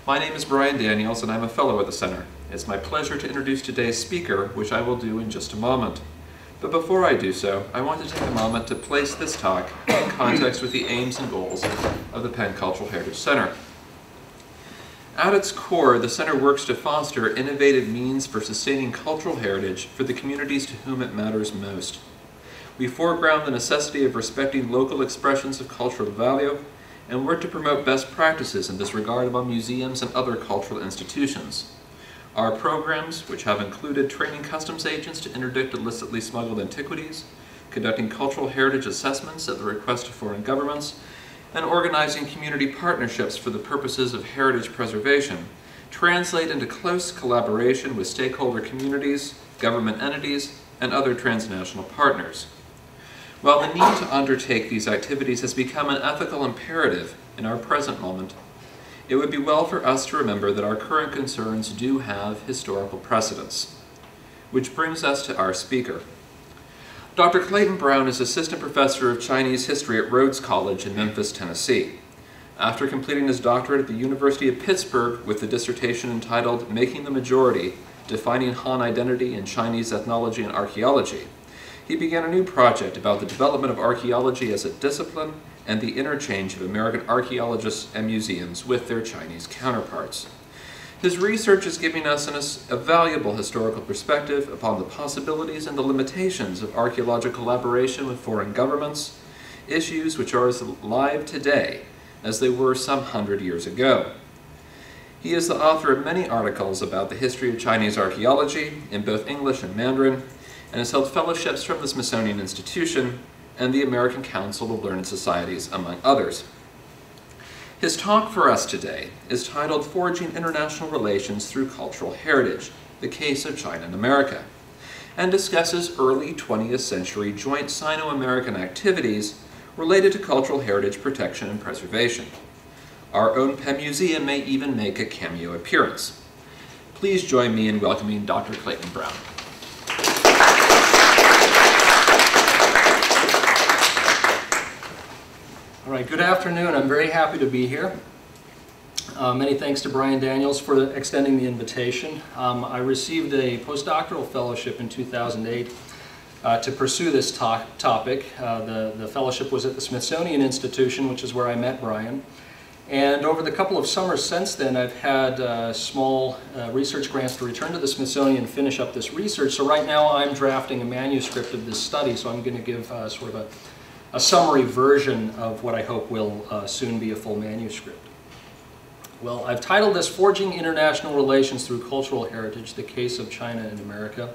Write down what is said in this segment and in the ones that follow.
My name is Brian Daniels and I'm a fellow at the Center. It's my pleasure to introduce today's speaker, which I will do in just a moment. But before I do so, I want to take a moment to place this talk in context with the aims and goals of the Penn Cultural Heritage Center. At its core, the Center works to foster innovative means for sustaining cultural heritage for the communities to whom it matters most. We foreground the necessity of respecting local expressions of cultural value and work to promote best practices in this regard among museums and other cultural institutions. Our programs, which have included training customs agents to interdict illicitly smuggled antiquities, conducting cultural heritage assessments at the request of foreign governments, and organizing community partnerships for the purposes of heritage preservation, translate into close collaboration with stakeholder communities, government entities, and other transnational partners. While the need to undertake these activities has become an ethical imperative in our present moment, it would be well for us to remember that our current concerns do have historical precedents. Which brings us to our speaker. Dr. Clayton Brown is Assistant Professor of Chinese History at Rhodes College in Memphis, Tennessee. After completing his doctorate at the University of Pittsburgh with the dissertation entitled Making the Majority, Defining Han Identity in Chinese Ethnology and Archaeology, he began a new project about the development of archaeology as a discipline and the interchange of American archaeologists and museums with their Chinese counterparts. His research is giving us a valuable historical perspective upon the possibilities and the limitations of archaeological collaboration with foreign governments, issues which are as alive today as they were some 100 years ago. He is the author of many articles about the history of Chinese archaeology in both English and Mandarin, and has held fellowships from the Smithsonian Institution and the American Council of Learned Societies, among others. His talk for us today is titled Forging International Relations Through Cultural Heritage, the Case of China and America, and discusses early 20th century joint Sino-American activities related to cultural heritage protection and preservation. Our own Penn Museum may even make a cameo appearance. Please join me in welcoming Dr. Clayton Brown. All right, good afternoon. I'm very happy to be here. Many thanks to Brian Daniels for extending the invitation. I received a postdoctoral fellowship in 2008 to pursue this topic. The fellowship was at the Smithsonian Institution, which is where I met Brian. And over the couple of summers since then, I've had small research grants to return to the Smithsonian and finish up this research. So right now I'm drafting a manuscript of this study, so I'm going to give sort of a summary version of what I hope will soon be a full manuscript. Well, I've titled this Forging International Relations Through Cultural Heritage, the Case of China and America.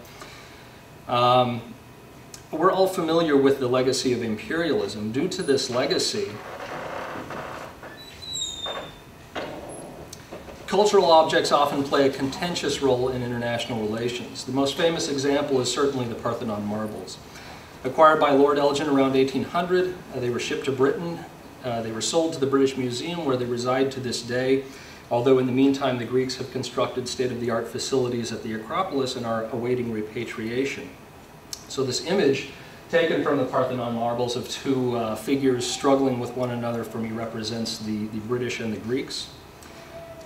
We're all familiar with the legacy of imperialism. Due to this legacy, cultural objects often play a contentious role in international relations. The most famous example is certainly the Parthenon marbles. Acquired by Lord Elgin around 1800, they were shipped to Britain. They were sold to the British Museum, where they reside to this day, although in the meantime the Greeks have constructed state-of-the-art facilities at the Acropolis and are awaiting repatriation. So this image, taken from the Parthenon marbles of two figures struggling with one another, for me represents the British and the Greeks.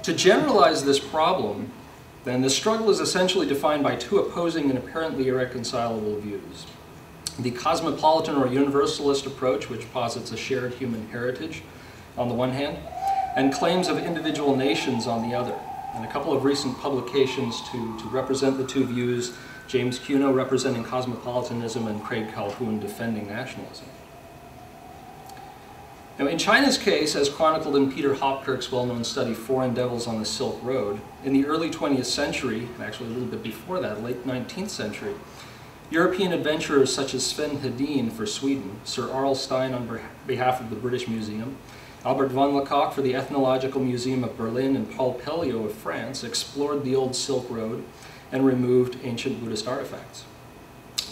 To generalize this problem, then, the struggle is essentially defined by two opposing and apparently irreconcilable views. The cosmopolitan or universalist approach, which posits a shared human heritage on the one hand, and claims of individual nations on the other. And a couple of recent publications to represent the two views, James Cuno representing cosmopolitanism and Craig Calhoun defending nationalism. Now, in China's case, as chronicled in Peter Hopkirk's well-known study, Foreign Devils on the Silk Road, in the early 20th century, actually a little bit before that, late 19th century, European adventurers such as Sven Hedin for Sweden, Sir Arl Stein on behalf of the British Museum, Albert von Lecoq for the Ethnological Museum of Berlin, and Paul Pelliot of France explored the old Silk Road and removed ancient Buddhist artifacts.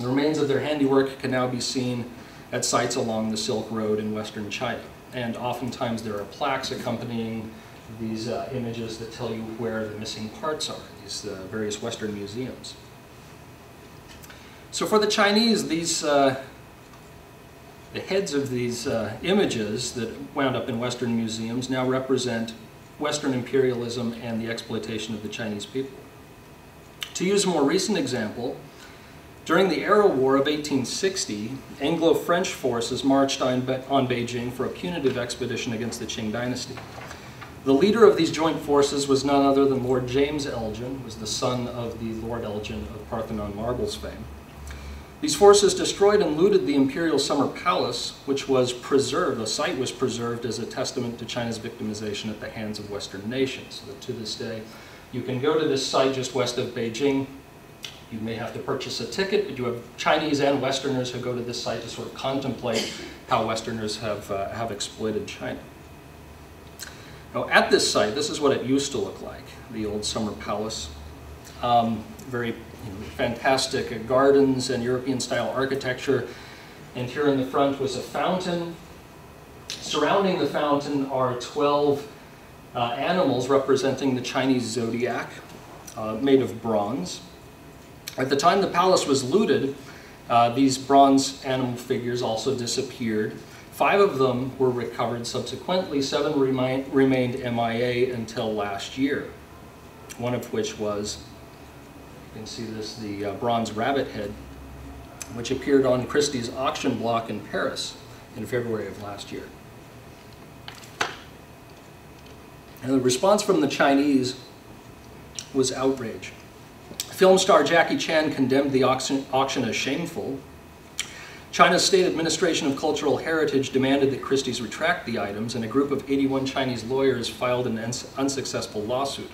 The remains of their handiwork can now be seen at sites along the Silk Road in western China, and oftentimes there are plaques accompanying these images that tell you where the missing parts are, these various Western museums. So for the Chinese, the heads of these images that wound up in Western museums now represent Western imperialism and the exploitation of the Chinese people. To use a more recent example, during the Arrow War of 1860, Anglo-French forces marched on Beijing for a punitive expedition against the Qing dynasty. The leader of these joint forces was none other than Lord James Elgin, who was the son of the Lord Elgin of Parthenon marbles fame. These forces destroyed and looted the Imperial Summer Palace, which was preserved, the site was preserved as a testament to China's victimization at the hands of Western nations. So that to this day, you can go to this site just west of Beijing. You may have to purchase a ticket, but you have Chinese and Westerners who go to this site to sort of contemplate how Westerners have exploited China. Now, at this site, this is what it used to look like, the old Summer Palace. Very fantastic gardens and European-style architecture. And here in the front was a fountain. Surrounding the fountain are 12 animals representing the Chinese Zodiac, made of bronze. At the time the palace was looted, these bronze animal figures also disappeared. 5 of them were recovered subsequently. 7 remained MIA until last year, one of which was, you can see this, the bronze rabbit head, which appeared on Christie's auction block in Paris in February of last year. And the response from the Chinese was outrage. Film star Jackie Chan condemned the auction as shameful. China's State Administration of Cultural Heritage demanded that Christie's retract the items, and a group of 81 Chinese lawyers filed an unsuccessful lawsuit.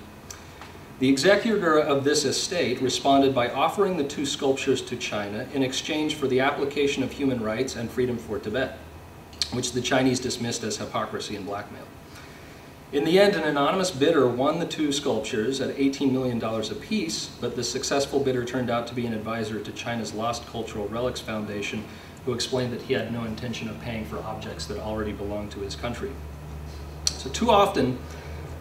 The executor of this estate responded by offering the 2 sculptures to China in exchange for the application of human rights and freedom for Tibet, which the Chinese dismissed as hypocrisy and blackmail. In the end, an anonymous bidder won the 2 sculptures at $18 million apiece, but the successful bidder turned out to be an advisor to China's Lost Cultural Relics Foundation, who explained that he had no intention of paying for objects that already belonged to his country. So too often,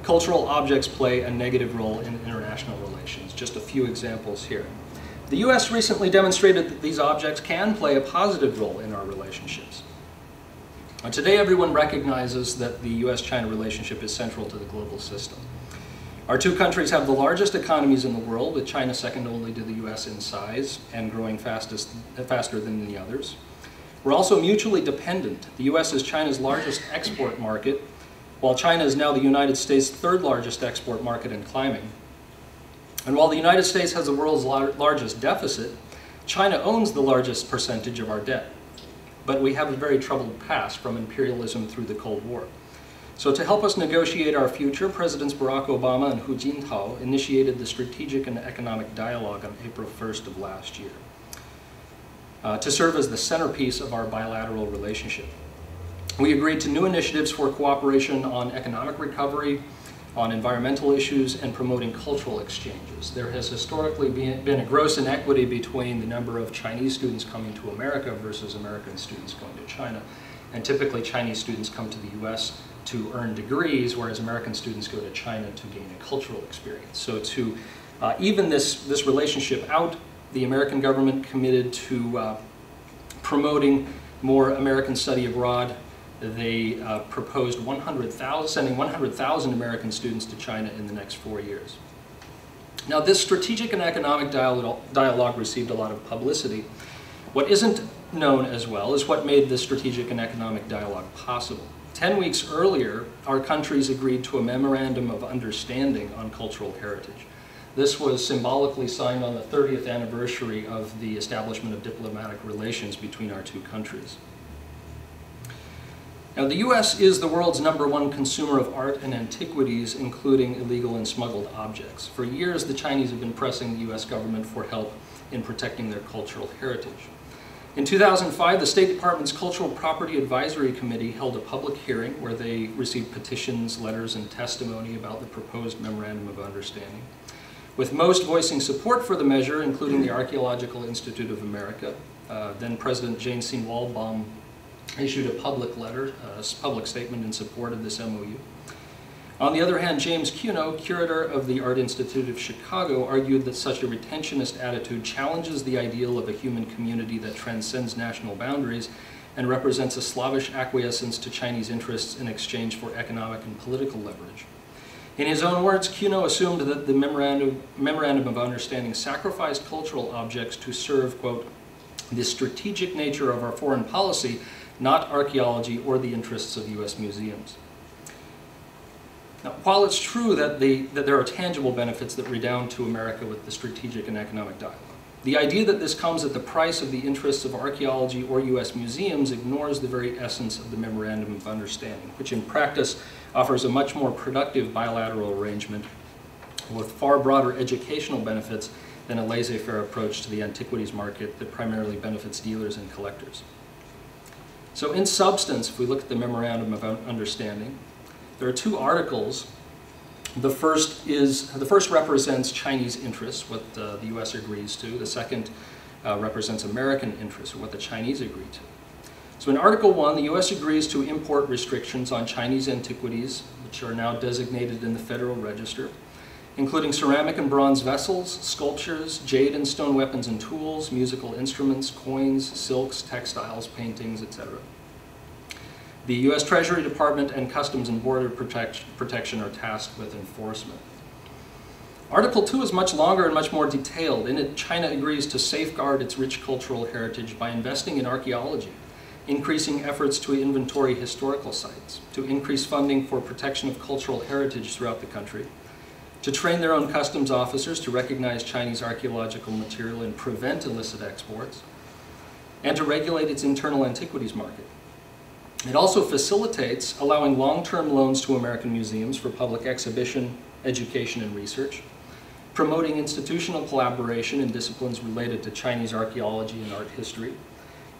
cultural objects play a negative role in international relations. Just a few examples here. The US recently demonstrated that these objects can play a positive role in our relationships. Today, everyone recognizes that the US-China relationship is central to the global system. Our 2 countries have the largest economies in the world, with China second only to the US in size and growing faster than the others. We're also mutually dependent. The US is China's largest export market, while China is now the United States' 3rd largest export market and climbing. And while the United States has the world's largest deficit, China owns the largest percentage of our debt. But we have a very troubled past, from imperialism through the Cold War. So to help us negotiate our future, Presidents Barack Obama and Hu Jintao initiated the Strategic and Economic Dialogue on April 1st of last year to serve as the centerpiece of our bilateral relationship. We agreed to new initiatives for cooperation on economic recovery, on environmental issues, and promoting cultural exchanges. There has historically been a gross inequity between the number of Chinese students coming to America versus American students going to China. And typically Chinese students come to the US to earn degrees, whereas American students go to China to gain a cultural experience. So to even this relationship out, the American government committed to promoting more American study abroad. They proposed sending 100,000 American students to China in the next 4 years. Now, this strategic and economic dialogue received a lot of publicity. What isn't known as well is what made this strategic and economic dialogue possible. 10 weeks earlier, our countries agreed to a Memorandum of Understanding on cultural heritage. This was symbolically signed on the 30th anniversary of the establishment of diplomatic relations between our 2 countries. Now, the US is the world's #1 consumer of art and antiquities, including illegal and smuggled objects. For years, the Chinese have been pressing the US government for help in protecting their cultural heritage. In 2005, the State Department's Cultural Property Advisory Committee held a public hearing where they received petitions, letters, and testimony about the proposed Memorandum of Understanding, with most voicing support for the measure, including the Archaeological Institute of America. Then President Jane C. Walbaum issued a public letter, a public statement in support of this MOU. On the other hand, James Cuno, curator of the Art Institute of Chicago, argued that such a retentionist attitude challenges the ideal of a human community that transcends national boundaries and represents a slavish acquiescence to Chinese interests in exchange for economic and political leverage. In his own words, Cuno assumed that the Memorandum of Understanding sacrificed cultural objects to serve, quote, the strategic nature of our foreign policy, not archaeology or the interests of U.S. museums. Now, while it's true that there are tangible benefits that redound to America with the strategic and economic dialogue, the idea that this comes at the price of the interests of archaeology or U.S. museums ignores the very essence of the Memorandum of Understanding, which in practice offers a much more productive bilateral arrangement with far broader educational benefits than a laissez-faire approach to the antiquities market that primarily benefits dealers and collectors. So in substance, if we look at the Memorandum of Understanding, there are two articles. The first represents Chinese interests, what the U.S. agrees to. The second represents American interests, or what the Chinese agree to. So in Article 1, the U.S. agrees to import restrictions on Chinese antiquities, which are now designated in the Federal Register, including ceramic and bronze vessels, sculptures, jade and stone weapons and tools, musical instruments, coins, silks, textiles, paintings, etc. The U.S. Treasury Department and Customs and Border Protection are tasked with enforcement. Article 2 is much longer and much more detailed. In it, China agrees to safeguard its rich cultural heritage by investing in archaeology, increasing efforts to inventory historical sites, to increase funding for protection of cultural heritage throughout the country, to train their own customs officers to recognize Chinese archaeological material and prevent illicit exports, and to regulate its internal antiquities market. It also facilitates allowing long-term loans to American museums for public exhibition, education, and research, promoting institutional collaboration in disciplines related to Chinese archaeology and art history,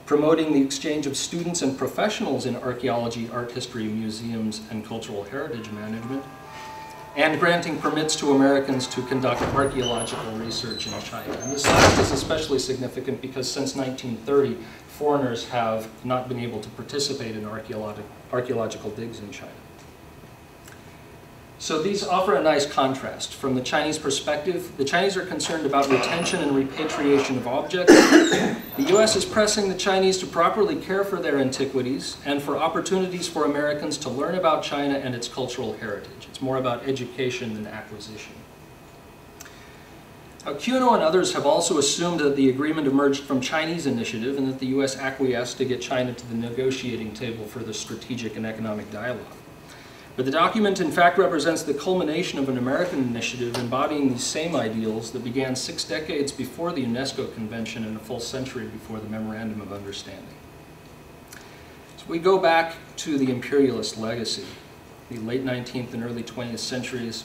promoting the exchange of students and professionals in archaeology, art history, museums, and cultural heritage management, and granting permits to Americans to conduct archaeological research in China. And this last is especially significant because since 1930, foreigners have not been able to participate in archaeological digs in China. So these offer a nice contrast. From the Chinese perspective, the Chinese are concerned about retention and repatriation of objects. The U.S. is pressing the Chinese to properly care for their antiquities and for opportunities for Americans to learn about China and its cultural heritage. It's more about education than acquisition. Now, Cuno and others have also assumed that the agreement emerged from Chinese initiative and that the U.S. acquiesced to get China to the negotiating table for the strategic and economic dialogue. But the document in fact represents the culmination of an American initiative embodying these same ideals that began 6 decades before the UNESCO Convention and a full century before the Memorandum of Understanding. So we go back to the imperialist legacy, the late 19th and early 20th centuries.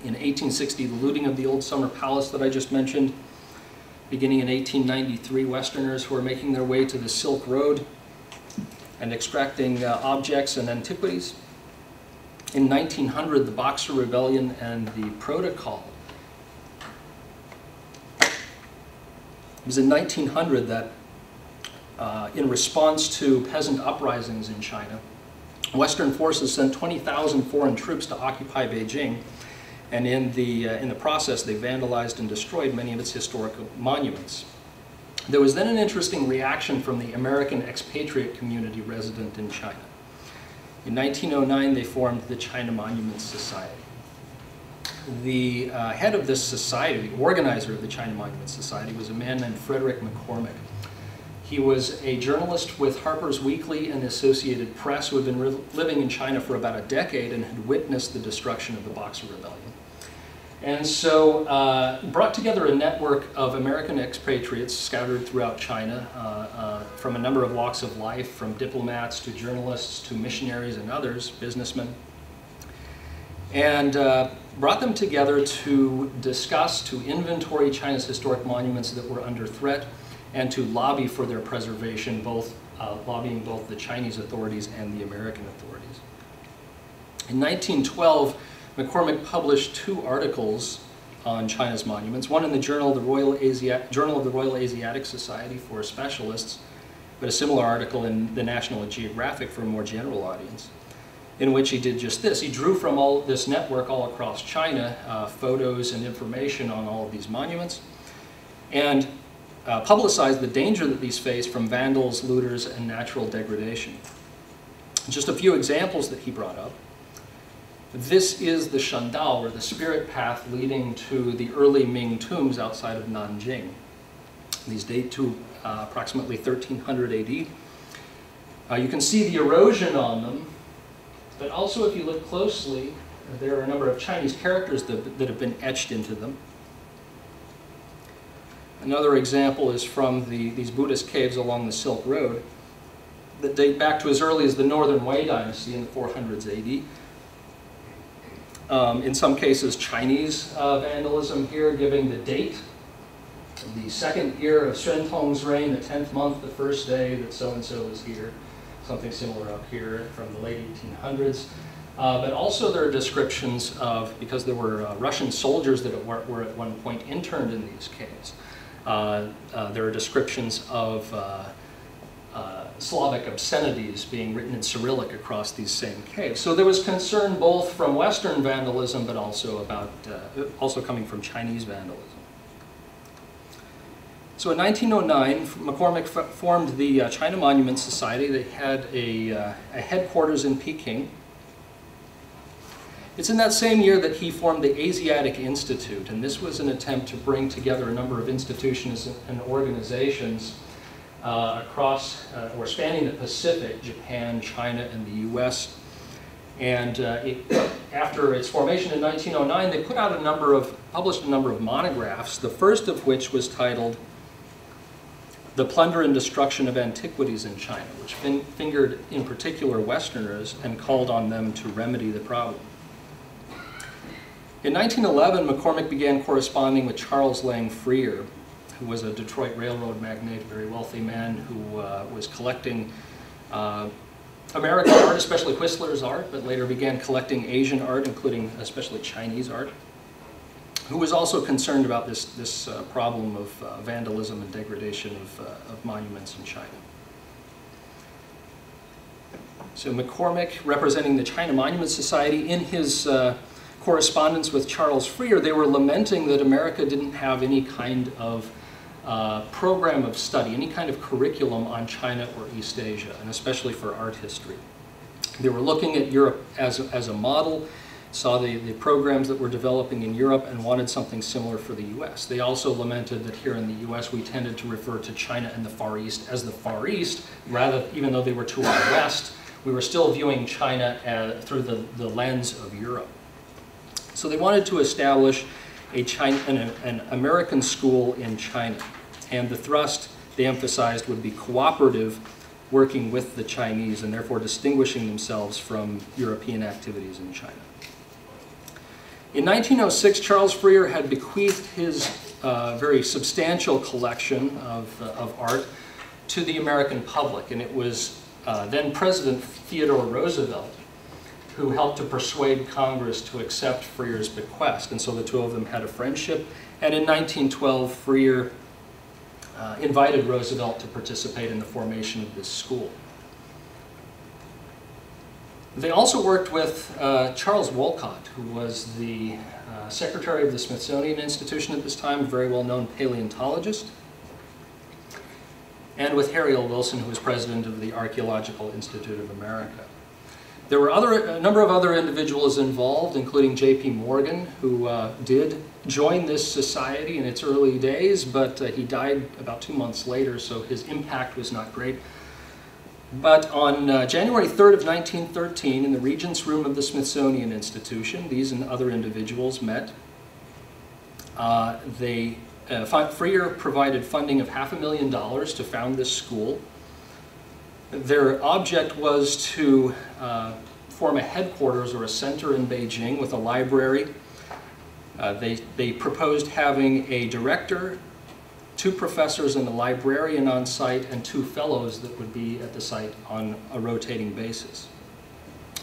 In 1860, the looting of the old summer palace that I just mentioned. Beginning in 1893, Westerners who were making their way to the Silk Road and extracting objects and antiquities. In 1900, the Boxer Rebellion and the Protocol. It was in 1900 that, in response to peasant uprisings in China, Western forces sent 20,000 foreign troops to occupy Beijing, and in the process, they vandalized and destroyed many of its historical monuments. There was then an interesting reaction from the American expatriate community resident in China. In 1909, they formed the China Monuments Society. The head of this society, the organizer of the China Monuments Society, was a man named Frederick McCormick. He was a journalist with Harper's Weekly and the Associated Press who had been living in China for about a decade and had witnessed the destruction of the Boxer Rebellion. And so brought together a network of American expatriates scattered throughout China from a number of walks of life, from diplomats to journalists to missionaries and others, businessmen, and brought them together to discuss, to inventory China's historic monuments that were under threat and to lobby for their preservation, lobbying both the Chinese authorities and the American authorities. In 1912, McCormick published 2 articles on China's monuments, one in the Journal of the Royal Asiatic Society for specialists, but a similar article in the National Geographic for a more general audience, in which he did just this. He drew from all this network all across China photos and information on all of these monuments, and publicized the danger that these face from vandals, looters, and natural degradation. Just a few examples that he brought up. This is the Shandao, or the spirit path leading to the early Ming tombs outside of Nanjing. These date to approximately 1300 AD. You can see the erosion on them, but also if you look closely, there are a number of Chinese characters that have been etched into them. Another example is from these Buddhist caves along the Silk Road that date back to as early as the Northern Wei Dynasty in the 400s AD. In some cases, Chinese vandalism here, giving the date, the second year of Xuan Tong's reign, the 10th month, the first day that so-and-so was here. Something similar up here from the late 1800s. But also there are descriptions of, because there were Russian soldiers that were at one point interned in these caves, there are descriptions of Slavic obscenities being written in Cyrillic across these same caves. So there was concern both from Western vandalism, but also also coming from Chinese vandalism. So in 1909, McCormick formed the China Monument Society. They had a headquarters in Peking. It's in that same year that he formed the Asiatic Institute, and this was an attempt to bring together a number of institutions and organizations across or spanning the Pacific, Japan, China, and the US. And after its formation in 1909, they published a number of monographs, the first of which was titled The Plunder and Destruction of Antiquities in China, which fingered in particular Westerners and called on them to remedy the problem. In 1911, McCormick began corresponding with Charles Lang Freer, who was a Detroit Railroad magnate, a very wealthy man who was collecting American art, especially Whistler's art, but later began collecting Asian art, including especially Chinese art, who was also concerned about this problem of vandalism and degradation of monuments in China. So McCormick, representing the China Monument Society, in his correspondence with Charles Freer, they were lamenting that America didn't have any kind of program of study, any kind of curriculum on China or East Asia, and especially for art history. They were looking at Europe as a model, saw the programs that were developing in Europe, and wanted something similar for the US. They also lamented that here in the US we tended to refer to China and the Far East as the Far East, rather, even though they were to our west, we were still viewing China through the lens of Europe. So they wanted to establish an American school in China, and the thrust, they emphasized, would be cooperative, working with the Chinese, and therefore distinguishing themselves from European activities in China. In 1906, Charles Freer had bequeathed his very substantial collection of art to the American public, and it was then President Theodore Roosevelt who helped to persuade Congress to accept Freer's bequest. And so the two of them had a friendship. And in 1912, Freer invited Roosevelt to participate in the formation of this school. They also worked with Charles Wolcott, who was the secretary of the Smithsonian Institution at this time, a very well-known paleontologist, and with Harry L. Wilson, who was president of the Archaeological Institute of America. There were a number of other individuals involved, including J.P. Morgan, who did join this society in its early days, but he died about 2 months later, so his impact was not great. But on January 3rd of 1913, in the Regents' Room of the Smithsonian Institution, these and other individuals met. Freer provided funding of $500,000 to found this school. Their object was to form a headquarters or a center in Beijing with a library. They proposed having a director, 2 professors and a librarian on site, and 2 fellows that would be at the site on a rotating basis.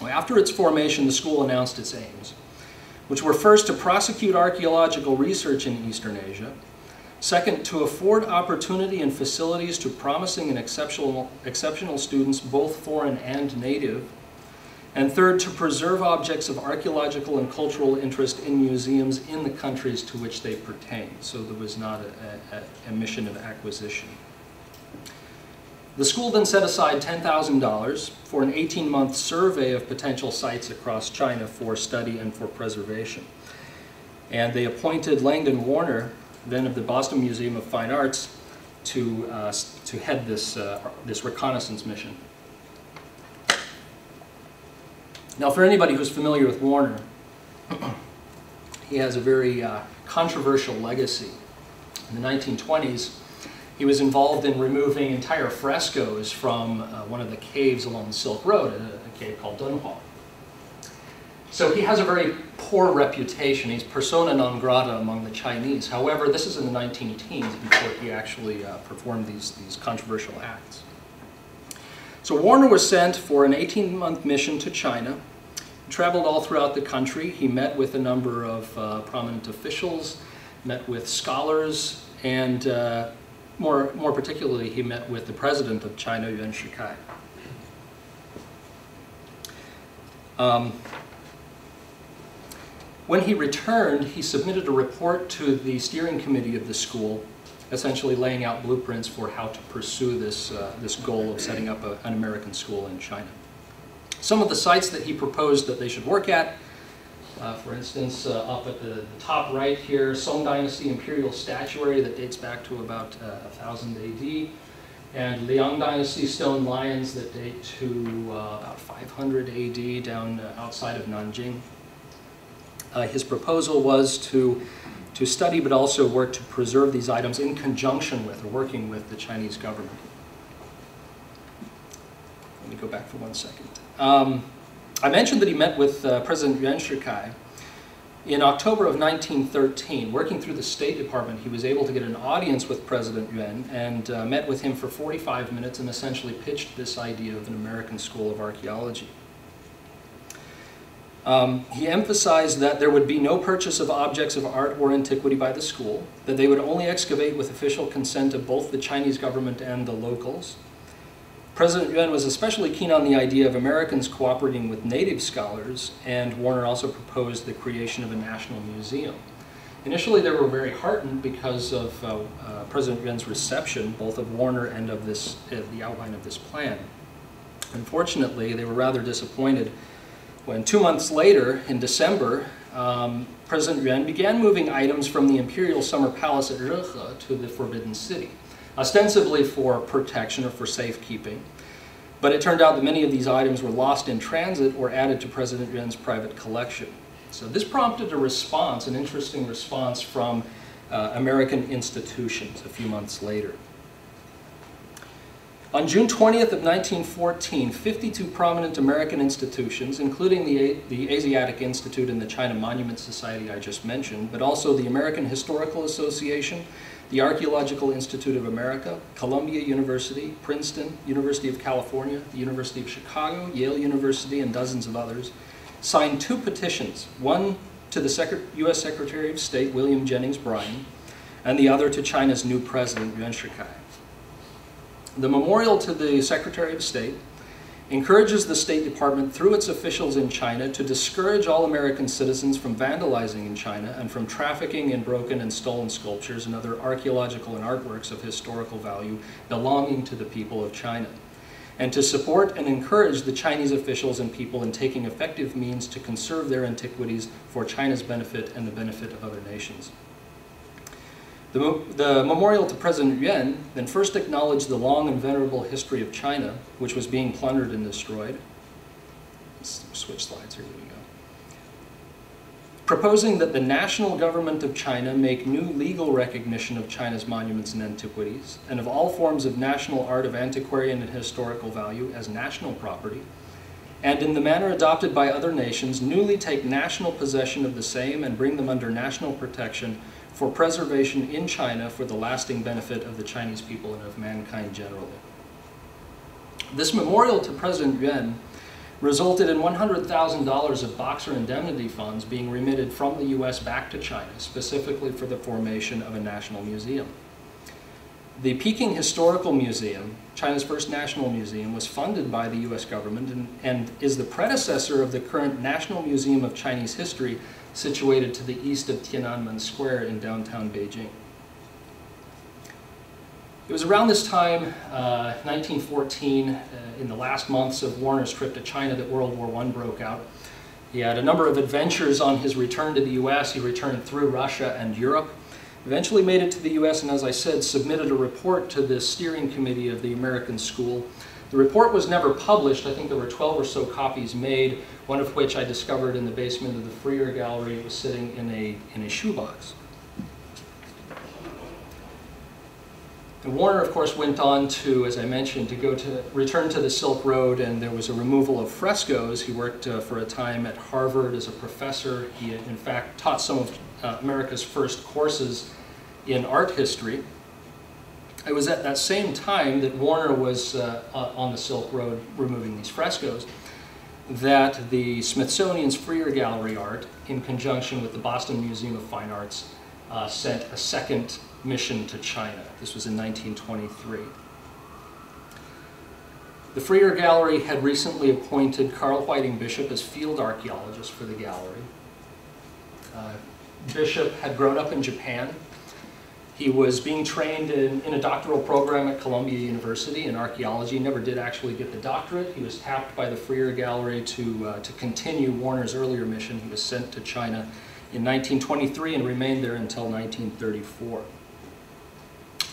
After its formation, the school announced its aims, which were first to prosecute archaeological research in Eastern Asia, second, to afford opportunity and facilities to promising and exceptional students, both foreign and native, and third, to preserve objects of archaeological and cultural interest in museums in the countries to which they pertain. So there was not a mission of acquisition. The school then set aside $10,000 for an 18-month survey of potential sites across China for study and for preservation. And they appointed Langdon Warner, then of the Boston Museum of Fine Arts, to head this reconnaissance mission. Now, for anybody who's familiar with Warner, he has a very controversial legacy. In the 1920s, he was involved in removing entire frescoes from one of the caves along the Silk Road, a cave called Dunhuo. So he has a very poor reputation. He's persona non grata among the Chinese. However, this is in the 19-teens before he actually performed these controversial acts. So Warner was sent for an 18-month mission to China. He traveled all throughout the country. He met with a number of prominent officials, met with scholars, and more particularly, he met with the president of China, Yuan Shikai. When he returned, he submitted a report to the steering committee of the school, essentially laying out blueprints for how to pursue this goal of setting up an American school in China. Some of the sites that he proposed that they should work at, for instance, up at the top right here, Song Dynasty Imperial statuary that dates back to about 1000 AD, and Liang Dynasty stone lions that date to about 500 AD down outside of Nanjing. His proposal was to study but also work to preserve these items in conjunction with or working with the Chinese government. Let me go back for 1 second. I mentioned that he met with President Yuan Shikai. In October of 1913, working through the State Department, he was able to get an audience with President Yuan and met with him for 45 minutes and essentially pitched this idea of an American School of Archaeology. He emphasized that there would be no purchase of objects of art or antiquity by the school, that they would only excavate with official consent of both the Chinese government and the locals. President Yuan was especially keen on the idea of Americans cooperating with native scholars, and Warner also proposed the creation of a national museum. Initially, they were very heartened because of President Yuan's reception, both of Warner and of the outline of this plan. Unfortunately, they were rather disappointed when 2 months later, in December, President Yuan began moving items from the Imperial Summer Palace at Rehe to the Forbidden City, ostensibly for protection or for safekeeping. But it turned out that many of these items were lost in transit or added to President Yuan's private collection. So this prompted a response, an interesting response from American institutions a few months later. On June 20th of 1914, 52 prominent American institutions, including the Asiatic Institute and the China Monument Society I just mentioned, but also the American Historical Association, the Archaeological Institute of America, Columbia University, Princeton, University of California, the University of Chicago, Yale University, and dozens of others, signed 2 petitions, one to the U.S. Secretary of State, William Jennings Bryan, and the other to China's new president, Yuan Shikai. The memorial to the Secretary of State encourages the State Department through its officials in China to discourage all American citizens from vandalizing in China and from trafficking in broken and stolen sculptures and other archaeological and artworks of historical value belonging to the people of China, and to support and encourage the Chinese officials and people in taking effective means to conserve their antiquities for China's benefit and the benefit of other nations. The memorial to President Yuan then first acknowledged the long and venerable history of China, which was being plundered and destroyed. Let's switch slides here, we go. Proposing that the national government of China make new legal recognition of China's monuments and antiquities, and of all forms of national art of antiquarian and historical value as national property, and in the manner adopted by other nations, newly take national possession of the same and bring them under national protection for preservation in China for the lasting benefit of the Chinese people and of mankind generally. This memorial to President Yuan resulted in $100,000 of Boxer indemnity funds being remitted from the U.S. back to China, specifically for the formation of a national museum. The Peking Historical Museum, China's first national museum, was funded by the U.S. government and is the predecessor of the current National Museum of Chinese History, situated to the east of Tiananmen Square in downtown Beijing. It was around this time, 1914, in the last months of Warner's trip to China, that World War I broke out. He had a number of adventures on his return to the US. He returned through Russia and Europe, eventually made it to the US, and as I said, submitted a report to the steering committee of the American school. The report was never published. I think there were 12 or so copies made, one of which I discovered in the basement of the Freer Gallery. It was sitting in a shoebox. And Warner, of course, went on to, as I mentioned, to return to the Silk Road, and there was a removal of frescoes. He worked for a time at Harvard as a professor. He, in fact, taught some of America's first courses in art history. It was at that same time that Warner was on the Silk Road removing these frescoes that the Smithsonian's Freer Gallery Art, in conjunction with the Boston Museum of Fine Arts, sent a second mission to China. This was in 1923. The Freer Gallery had recently appointed KarlWhiting Bishop as field archaeologist for the gallery. Bishop had grown up in Japan. He was being trained in a doctoral program at Columbia University in archaeology. Never did actually get the doctorate. He was tapped by the Freer Gallery to continue Warner's earlier mission. He was sent to China in 1923 and remained there until 1934.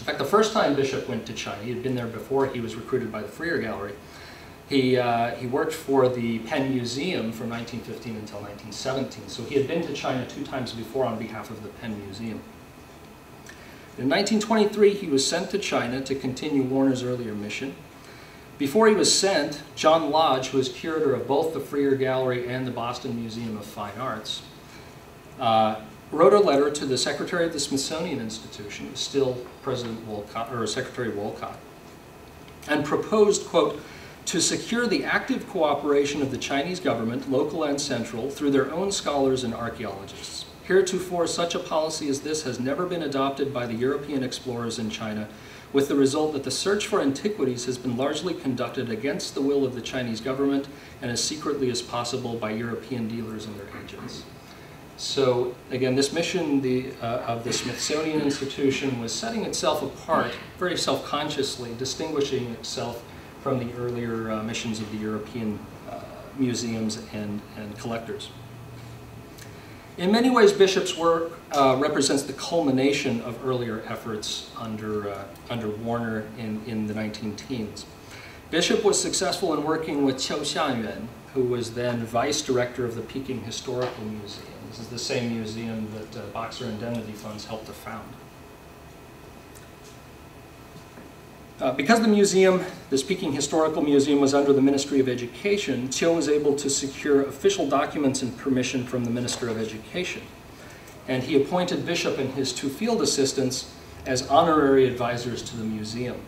In fact, the first time Bishop went to China, he had been there before he was recruited by the Freer Gallery. He worked for the Penn Museum from 1915 until 1917. So he had been to China 2 times before on behalf of the Penn Museum. In 1923, he was sent to China to continue Warner's earlier mission. Before he was sent, John Lodge, who was curator of both the Freer Gallery and the Boston Museum of Fine Arts, wrote a letter to the Secretary of the Smithsonian Institution, still President Wolcott, or Secretary Wolcott, and proposed, quote, to secure the active cooperation of the Chinese government, local and central, through their own scholars and archaeologists. Heretofore, such a policy as this has never been adopted by the European explorers in China, with the result that the search for antiquities has been largely conducted against the will of the Chinese government and as secretly as possible by European dealers and their agents. So, again, this mission of the Smithsonian Institution was setting itself apart, very self-consciously, distinguishing itself from the earlier missions of the European museums and collectors. In many ways, Bishop's work represents the culmination of earlier efforts under Warner in the 19-teens. Bishop was successful in working with Cho Simon, who was then vice director of the Peking Historical Museum. This is the same museum that Boxer Indemnity Funds helped to found. Because the museum, this Peking Historical Museum, was under the Ministry of Education, Cho was able to secure official documents and permission from the Minister of Education. And he appointed Bishop and his 2 field assistants as honorary advisors to the museum.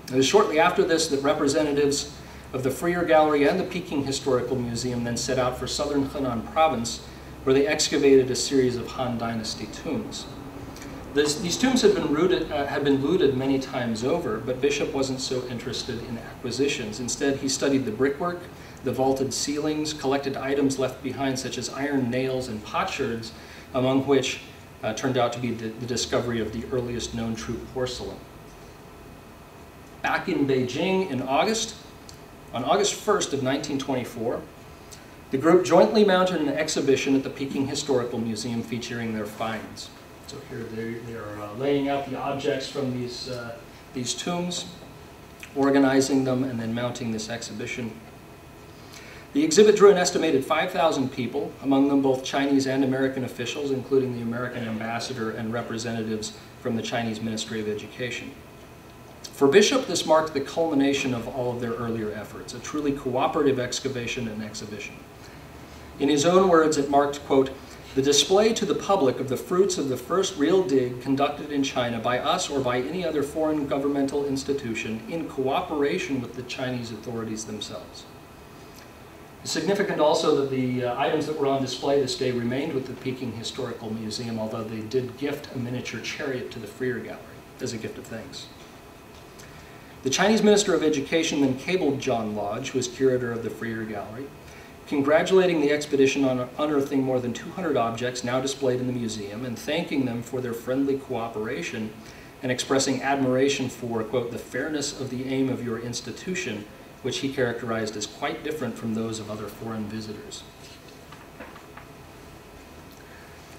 It was shortly after this that representatives of the Freer Gallery and the Peking Historical Museum then set out for southern Henan province, where they excavated a series of Han Dynasty tombs. These tombs had been looted many times over, but Bishop wasn't so interested in acquisitions. Instead, he studied the brickwork, the vaulted ceilings, collected items left behind such as iron nails and potsherds, among which turned out to be the discovery of the earliest known true porcelain. Back in Beijing in August, on August 1st of 1924, the group jointly mounted an exhibition at the Peking Historical Museum featuring their finds. So here they're laying out the objects from these tombs, organizing them, and then mounting this exhibition. The exhibit drew an estimated 5,000 people, among them both Chinese and American officials, including the American ambassador and representatives from the Chinese Ministry of Education. For Bishop, this marked the culmination of all of their earlier efforts, a truly cooperative excavation and exhibition. In his own words, it marked, quote, the display to the public of the fruits of the first real dig conducted in China by us or by any other foreign governmental institution in cooperation with the Chinese authorities themselves. It's significant also that the items that were on display this day remained with the Peking Historical Museum, although they did gift a miniature chariot to the Freer Gallery as a gift of thanks. The Chinese Minister of Education then cabled John Lodge, who was curator of the Freer Gallery, congratulating the expedition on unearthing more than 200 objects now displayed in the museum and thanking them for their friendly cooperation and expressing admiration for, quote, the fairness of the aim of your institution, which he characterized as quite different from those of other foreign visitors.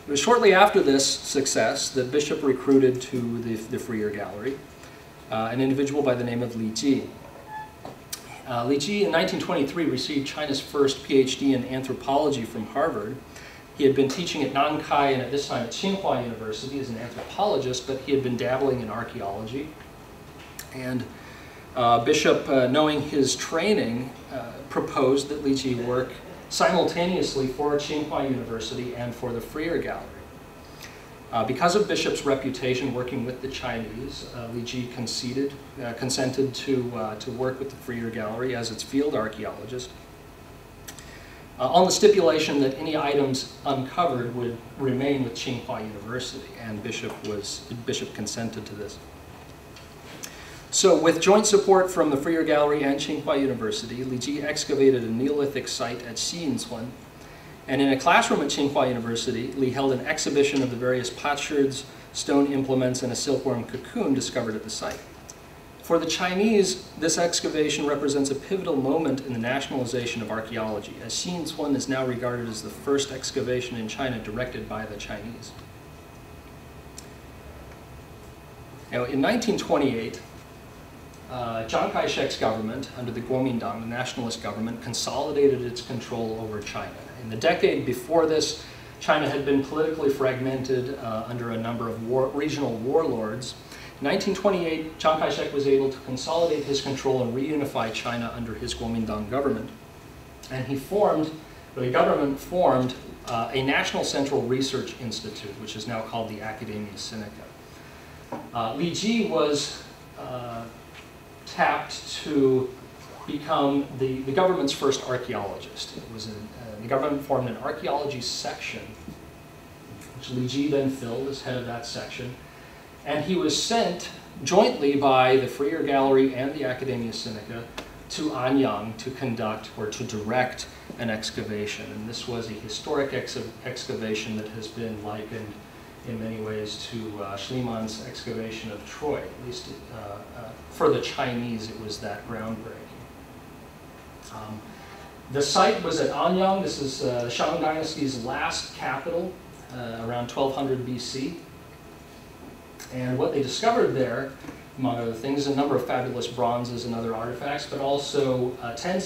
It was shortly after this success that Bishop recruited to the Freer Gallery an individual by the name of Leeji. Leeji in 1923 received China's first PhD in anthropology from Harvard. He had been teaching at Nankai and at this time at Tsinghua University as an anthropologist, but he had been dabbling in archaeology. And Bishop, knowing his training, proposed that Leeji work simultaneously for Tsinghua University and for the Freer Gallery. Because of Bishop's reputation working with the Chinese, Leeji consented to work with the Freer Gallery as its field archaeologist, on the stipulation that any items uncovered would remain with Tsinghua University, and Bishop consented to this. So with joint support from the Freer Gallery and Tsinghua University, Leeji excavated a Neolithic site at Xiyincun, and in a classroom at Tsinghua University, Li held an exhibition of the various potsherds, stone implements, and a silkworm cocoon discovered at the site. For the Chinese, this excavation represents a pivotal moment in the nationalization of archaeology, as Xiyincun is now regarded as the first excavation in China directed by the Chinese. Now, in 1928, Chiang Kai-shek's government, under the Kuomintang, the nationalist government, consolidated its control over China. In the decade before this, China had been politically fragmented under a number of regional warlords. In 1928, Chiang Kai-shek was able to consolidate his control and reunify China under his Kuomintang government. And the government formed a National Central Research Institute, which is now called the Academia Sinica. Leeji was tapped to become the government's first archaeologist. The government formed an archaeology section, which Leeji then filled as head of that section. And he was sent jointly by the Freer Gallery and the Academia Sinica to Anyang to conduct or to direct an excavation. And this was a historic excavation that has been likened in many ways to Schliemann's excavation of Troy. At least for the Chinese, it was that groundbreaking. The site was at Anyang. This is the Shang Dynasty's last capital, around 1200 BC. And what they discovered there, among other things, a number of fabulous bronzes and other artifacts, but also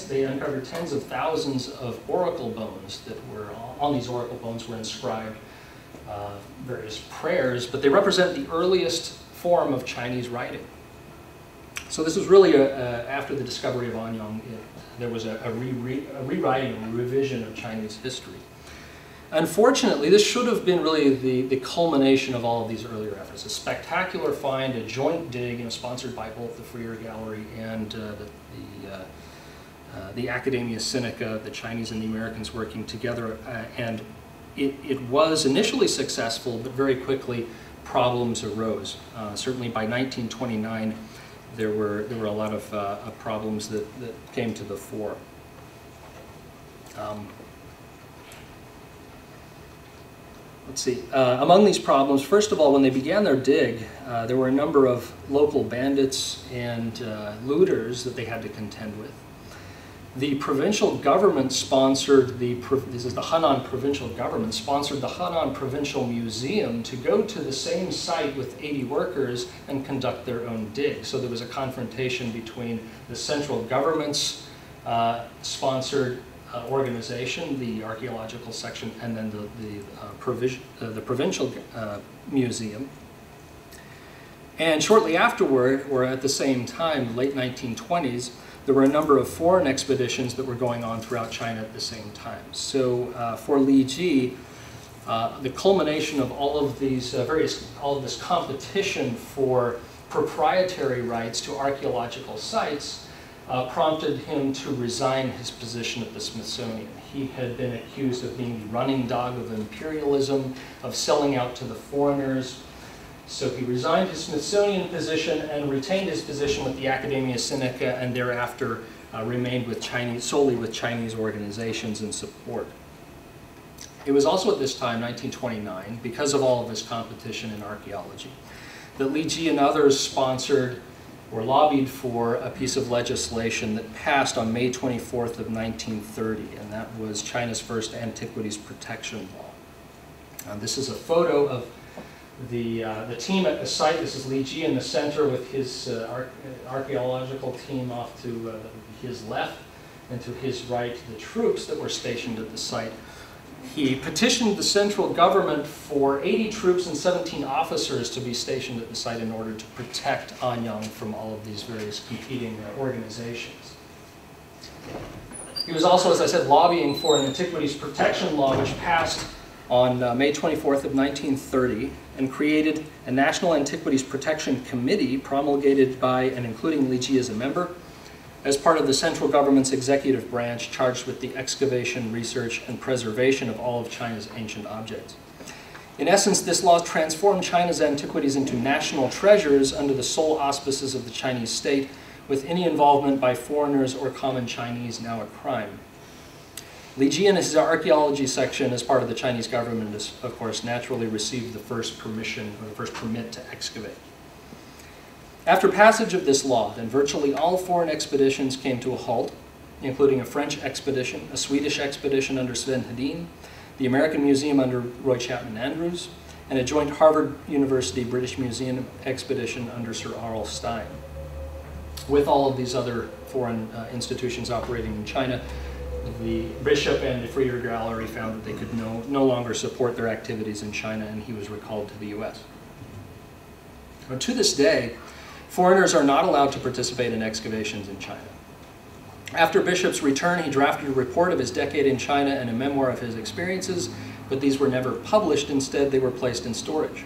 they uncovered tens of thousands of oracle bones that were, on these oracle bones were inscribed various prayers, but they represent the earliest form of Chinese writing. So this was really, after the discovery of Anyang, there was a rewriting, a revision of Chinese history. Unfortunately, this should have been really the culmination of all of these earlier efforts. A spectacular find, a joint dig, sponsored by both the Freer Gallery and the Academia Sinica, the Chinese and the Americans working together. And it was initially successful, but very quickly problems arose. Certainly by 1929, there were a lot of problems that came to the fore. Let's see. Among these problems, first of all, when they began their dig, there were a number of local bandits and looters that they had to contend with. The provincial government sponsored this is the Henan provincial government, sponsored the Henan Provincial Museum to go to the same site with 80 workers and conduct their own dig. So there was a confrontation between the central government's sponsored organization, the archaeological section, and then the provincial museum. And shortly afterward, or at the same time, late 1920s, there were a number of foreign expeditions that were going on throughout China at the same time. So for Leeji, the culmination of all of these all of this competition for proprietary rights to archaeological sites prompted him to resign his position at the Smithsonian. He had been accused of being the running dog of imperialism, of selling out to the foreigners. So he resigned his Smithsonian position and retained his position with the Academia Sinica, and thereafter remained with solely with Chinese organizations and support. It was also at this time, 1929, because of all of this competition in archaeology, that Leeji and others sponsored or lobbied for a piece of legislation that passed on May 24th of 1930, and that was China's first antiquities protection law. This is a photo of the team at the site. This is Leeji in the center with his archaeological team off to his left, and to his right, the troops that were stationed at the site. He petitioned the central government for 80 troops and 17 officers to be stationed at the site in order to protect Anyang from all of these various competing organizations. He was also, as I said, lobbying for an antiquities protection law which passed on May 24th of 1930 and created a National Antiquities Protection Committee promulgated by and including Leeji as a member, as part of the central government's executive branch charged with the excavation, research, and preservation of all of China's ancient objects. In essence, this law transformed China's antiquities into national treasures under the sole auspices of the Chinese state, with any involvement by foreigners or common Chinese now a crime. Leeji and his archaeology section, as part of the Chinese government, of course, naturally received the first permission, or the first permit to excavate. After passage of this law, then virtually all foreign expeditions came to a halt, including a French expedition, a Swedish expedition under Sven Hedin, the American Museum under Roy Chapman Andrews, and a joint Harvard University British Museum expedition under Sir R.L. Stein. With all of these other foreign institutions operating in China, the bishop and the Freer Gallery found that they could no longer support their activities in China, and he was recalled to the U.S. Now, to this day, foreigners are not allowed to participate in excavations in China. After Bishop's return, he drafted a report of his decade in China and a memoir of his experiences, but these were never published. Instead, they were placed in storage.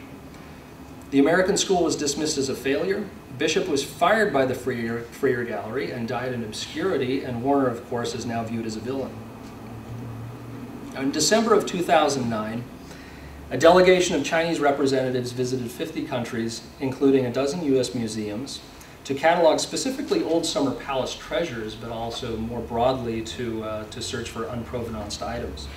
The American school was dismissed as a failure. Bishop was fired by the Freer Gallery and died in obscurity, and Warner, of course, is now viewed as a villain. In December of 2009, a delegation of Chinese representatives visited 50 countries, including a dozen U.S. museums, to catalog specifically old summer palace treasures, but also more broadly to search for unprovenanced items.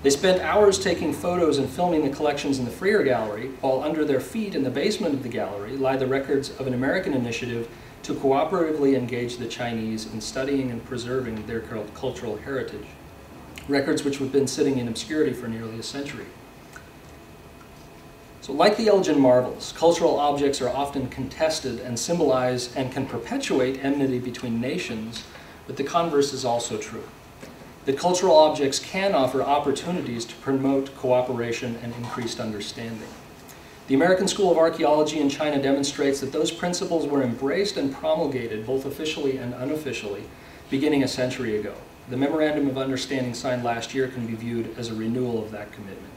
They spent hours taking photos and filming the collections in the Freer Gallery, while under their feet in the basement of the gallery lie the records of an American initiative to cooperatively engage the Chinese in studying and preserving their cultural heritage, records which have been sitting in obscurity for nearly a century. So like the Elgin marvels, cultural objects are often contested and symbolize and can perpetuate enmity between nations, but the converse is also true. That cultural objects can offer opportunities to promote cooperation and increased understanding. The American School of Archaeology in China demonstrates that those principles were embraced and promulgated, both officially and unofficially, beginning a century ago. The Memorandum of Understanding signed last year can be viewed as a renewal of that commitment.